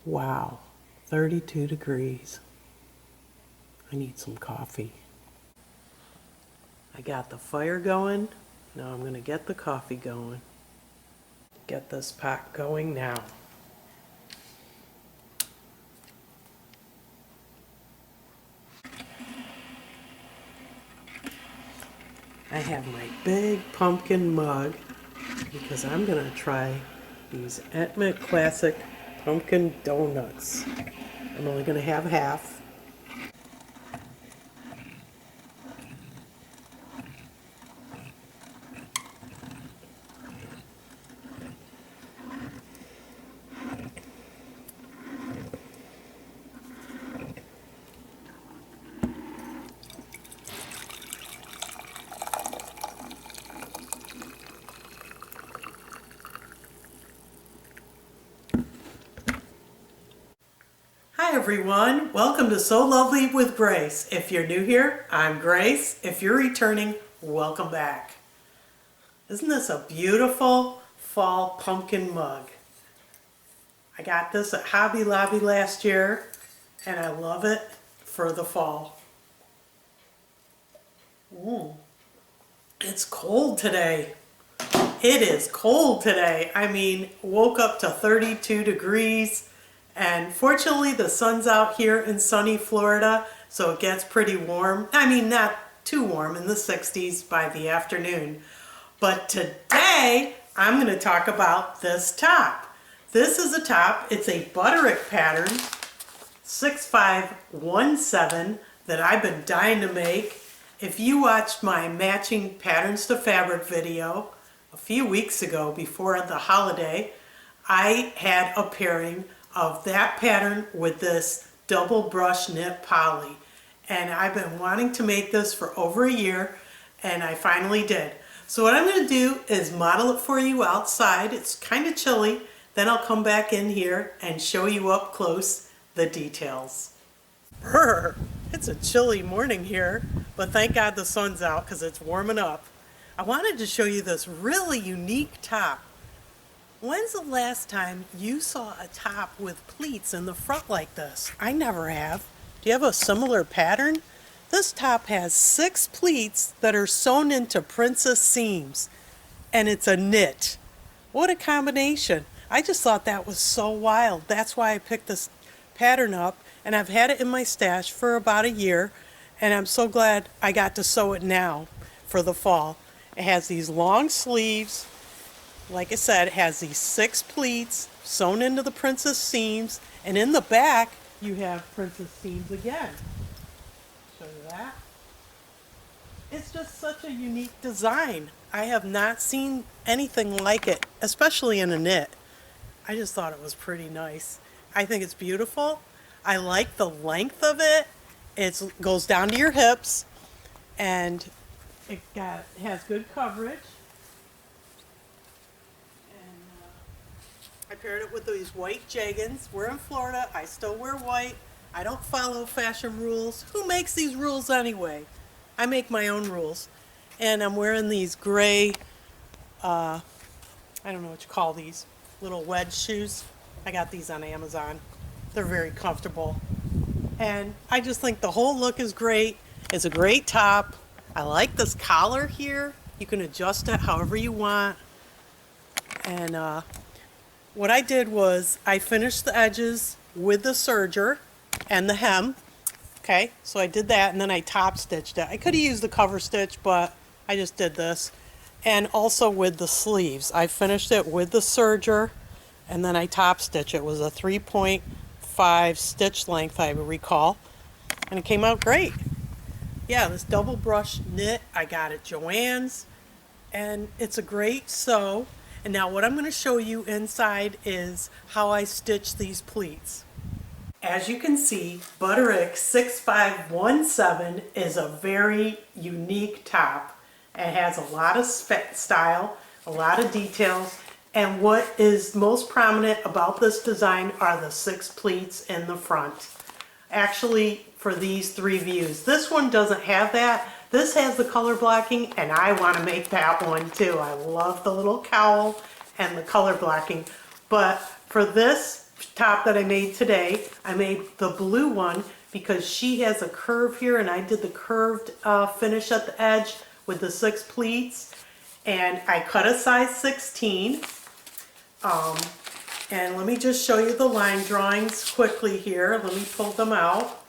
Wow, 32 degrees. I need some coffee. I got the fire going. Now I'm going to get the coffee going. Get this pot going now. I have my big pumpkin mug because I'm going to try these Etna Classic pumpkin donuts. I'm only going to have half. Hi everyone, welcome to So Lovely with Grace. If you're new here, I'm Grace. If you're returning, welcome back. Isn't this a beautiful fall pumpkin mug? I got this at Hobby Lobby last year and I love it for the fall. It's cold today. It is cold today. I mean, woke up to 32 degrees. And fortunately the sun's out here in sunny Florida, so it gets pretty warm. I mean, not too warm, in the 60s by the afternoon. But today I'm going to talk about this top. This is a top. It's a Butterick pattern, 6517, that I've been dying to make. If you watched my matching patterns to fabric video a few weeks ago before the holiday, I had a pairing of that pattern with this double brush knit poly, and I've been wanting to make this for over a year and I finally did. So what I'm going to do is model it for you outside. It's kind of chilly, then I'll come back in here and show you up close the details. Brr, it's a chilly morning here, but thank God the sun's out because it's warming up. I wanted to show you this really unique top. When's the last time you saw a top with pleats in the front like this? I never have. Do you have a similar pattern? This top has 6 pleats that are sewn into princess seams, and it's a knit. What a combination. I just thought that was so wild. That's why I picked this pattern up, and I've had it in my stash for about a year, and I'm so glad I got to sew it now for the fall. It has these long sleeves. Like I said, it has these 6 pleats sewn into the princess seams, and in the back you have princess seams again. Show you that. It's just such a unique design. I have not seen anything like it, especially in a knit. I just thought it was pretty nice. I think it's beautiful. I like the length of it. It goes down to your hips, and it has good coverage. I paired it with these white jeggings. We're in Florida. I still wear white. I don't follow fashion rules. Who makes these rules anyway? I make my own rules. And I'm wearing these gray, I don't know what you call these, little wedge shoes. I got these on Amazon. They're very comfortable. And I just think the whole look is great. It's a great top. I like this collar here. You can adjust it however you want. And what I did was I finished the edges with the serger and the hem. Okay, so I did that and then I top stitched it. I could have used the cover stitch, but I just did this. And also with the sleeves. I finished it with the serger and then I top stitched it. It was a 3.5 stitch length, I recall. And it came out great. Yeah, this double brush knit I got at Joann's, and it's a great sew. And now what I'm going to show you inside is how I stitch these pleats. As you can see, Butterick 6517 is a very unique top. It has a lot of style, a lot of details, and what is most prominent about this design are the 6 pleats in the front. Actually, for these 3 views. This one doesn't have that. This has the color blocking, and I want to make that one too. I love the little cowl and the color blocking. But for this top that I made today. I made the blue one because she has a curve here, and I did the curved finish at the edge with the 6 pleats, and I cut a size 16. And let me just show you the line drawings quickly here. Let me pull them out.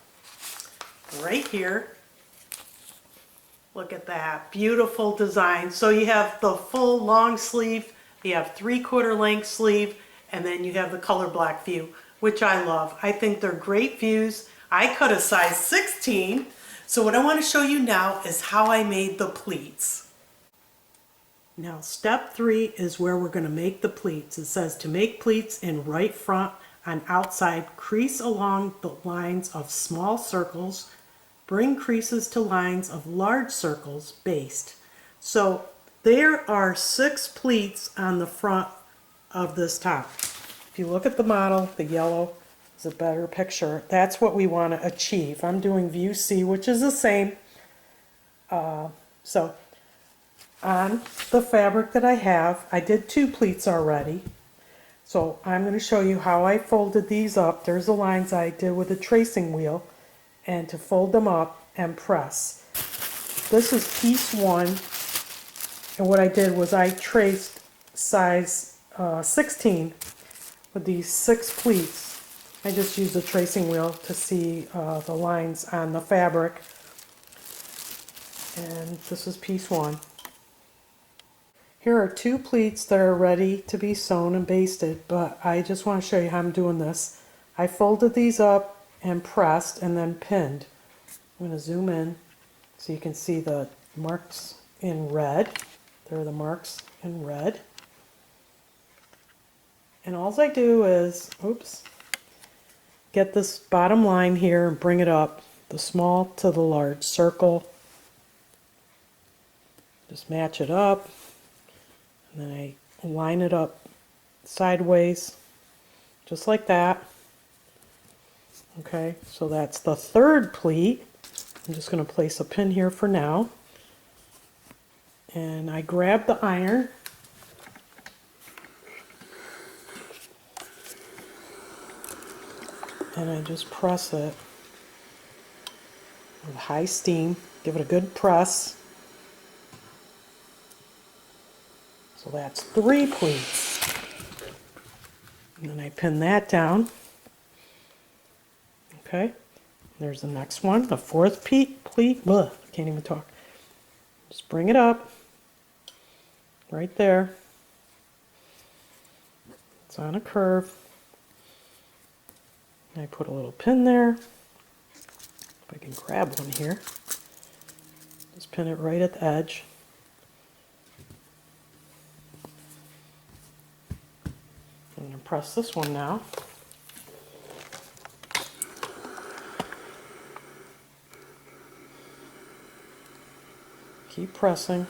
Right here. Look at that, beautiful design. So you have the full long sleeve, you have 3/4 length sleeve, and then you have the color black view, which I love. I think they're great views. I cut a size 16. So what I want to show you now is how I made the pleats. Now step 3 is where we're going to make the pleats. It says to make pleats in right front on outside, crease along the lines of small circles, bring creases to lines of large circles, based. So there are 6 pleats on the front of this top. If you look at the model, the yellow is a better picture. That's what we want to achieve. I'm doing view C, which is the same. So on the fabric that I have, I did 2 pleats already. So I'm going to show you how I folded these up. There's the lines I did with a tracing wheel, and to fold them up and press. This is piece 1, and what I did was I traced size 16 with these 6 pleats. I just used a tracing wheel to see the lines on the fabric, and this is piece 1. Here are 2 pleats that are ready to be sewn and basted, but I just want to show you how I'm doing this. I folded these up and pressed and then pinned. I'm going to zoom in so you can see the marks in red. There are the marks in red. And all I do is, get this bottom line here and bring it up, the small to the large circle. Just match it up, and then I line it up sideways, just like that. Okay, so that's the 3rd pleat. I'm just going to place a pin here for now. And I grab the iron. And I just press it with high steam. Give it a good press. So that's 3 pleats. And then I pin that down. Okay, there's the next one, the 4th pleat. Ugh, can't even talk. Just bring it up, right there. It's on a curve. And I put a little pin there. If I can grab one here. Just pin it right at the edge. I'm going to press this one now. Keep pressing.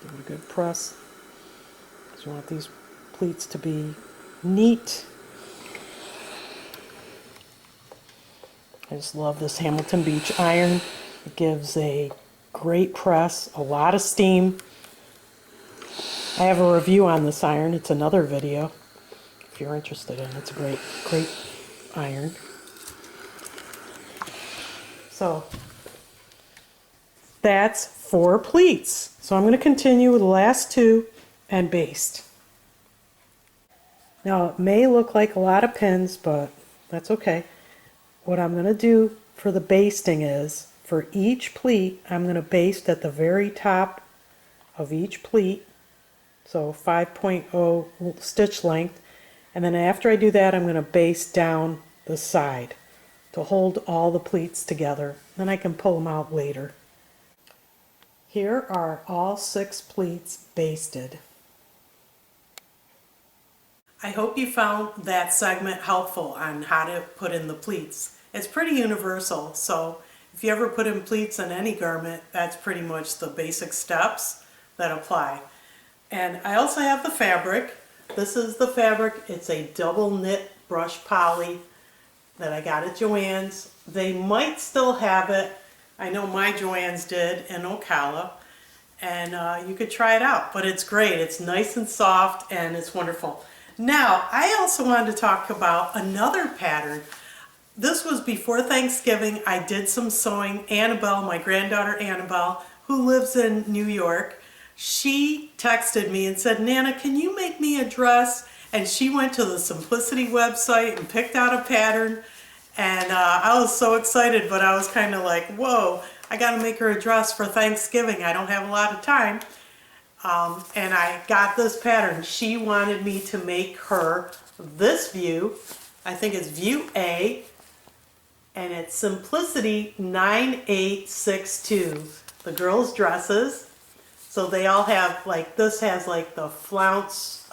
Give it a good press. Because you want these pleats to be neat. I just love this Hamilton Beach iron. It gives a great press, a lot of steam. I have a review on this iron. It's another video if you're interested in it. It's a great iron. So that's 4 pleats. So I'm going to continue with the last 2 and baste. Now it may look like a lot of pins, but that's okay. What I'm going to do for the basting is, for each pleat, I'm going to baste at the very top of each pleat, so 5.0 stitch length, and then after I do that I'm going to baste down the side to hold all the pleats together. Then I can pull them out later. Here are all 6 pleats basted. I hope you found that segment helpful on how to put in the pleats. It's pretty universal, so if you ever put in pleats on any garment, that's pretty much the basic steps that apply. And I also have the fabric. This is the fabric. It's a double knit brush poly that I got at Joann's. They might still have it. I know my Joann's did in Ocala. And you could try it out, but it's great. It's nice and soft and it's wonderful. Now, I also wanted to talk about another pattern. This was before Thanksgiving. I did some sewing. Annabelle, my granddaughter Annabelle, who lives in New York, she texted me and said, Nana, can you make me a dress? And she went to the Simplicity website and picked out a pattern. And I was so excited, but I was kind of like, whoa, I got to make her a dress for Thanksgiving. I don't have a lot of time. And I got this pattern. She wanted me to make her this view. I think it's View A. And it's Simplicity 9862. The girls' dresses. So they all have, like, this has like the flounce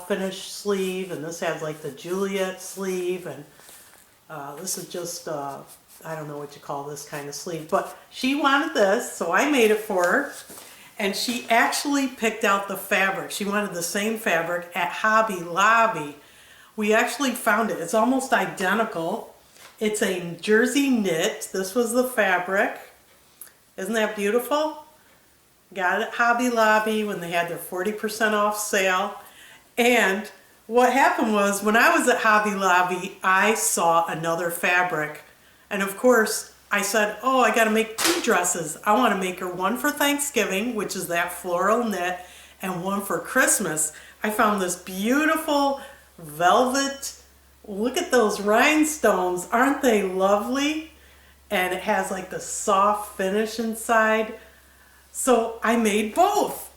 finish sleeve, and this has like the Juliet sleeve, and this is just, I don't know what you call this kind of sleeve. But she wanted this, so I made it for her. And she actually picked out the fabric. She wanted the same fabric at Hobby Lobby. We actually found it. It's almost identical. It's a jersey knit. This was the fabric. Isn't that beautiful? Got it at Hobby Lobby when they had their 40% off sale. And what happened was, when I was at Hobby Lobby, I saw another fabric. And of course, I said, oh, I got to make two dresses. I want to make her one for Thanksgiving, which is that floral knit, and one for Christmas. I found this beautiful velvet. Look at those rhinestones. Aren't they lovely? And it has like the soft finish inside. So I made both,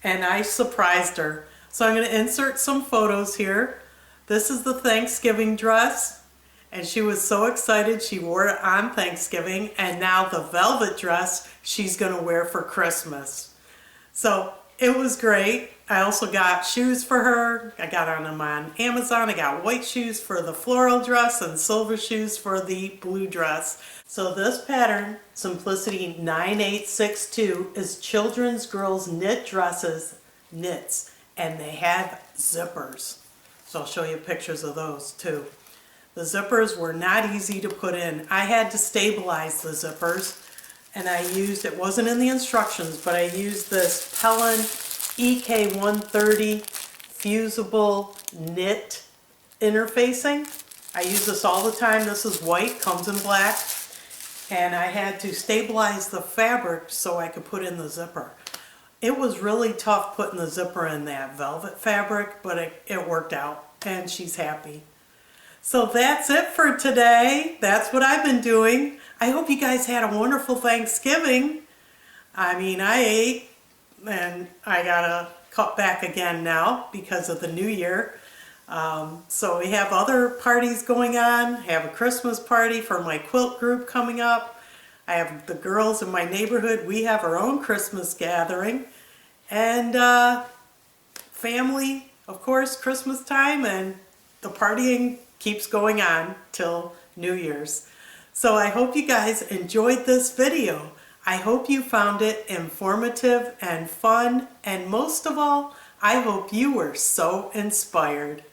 and I surprised her. So I'm going to insert some photos here. This is the Thanksgiving dress, and she was so excited she wore it on Thanksgiving, and now the velvet dress she's going to wear for Christmas. So it was great. I also got shoes for her. I got them on Amazon. I got white shoes for the floral dress and silver shoes for the blue dress. So this pattern, Simplicity 9862, is children's girls knit dresses, knits, and they have zippers. So I'll show you pictures of those too. The zippers were not easy to put in. I had to stabilize the zippers, and I used, it wasn't in the instructions, but I used this Pellon EK130 Fusible knit interfacing. I use this all the time. This is white, comes in black. And I had to stabilize the fabric so I could put in the zipper. It was really tough putting the zipper in that velvet fabric, but it worked out, and she's happy. So that's it for today. That's what I've been doing. I hope you guys had a wonderful Thanksgiving. I mean, I ate, and I gotta cut back again now because of the new year. So we have other parties going on. I have a Christmas party for my quilt group coming up. I have the girls in my neighborhood. We have our own Christmas gathering. And family, of course, Christmas time, and the partying keeps going on till New Year's. So I hope you guys enjoyed this video. I hope you found it informative and fun, and most of all, I hope you were so inspired.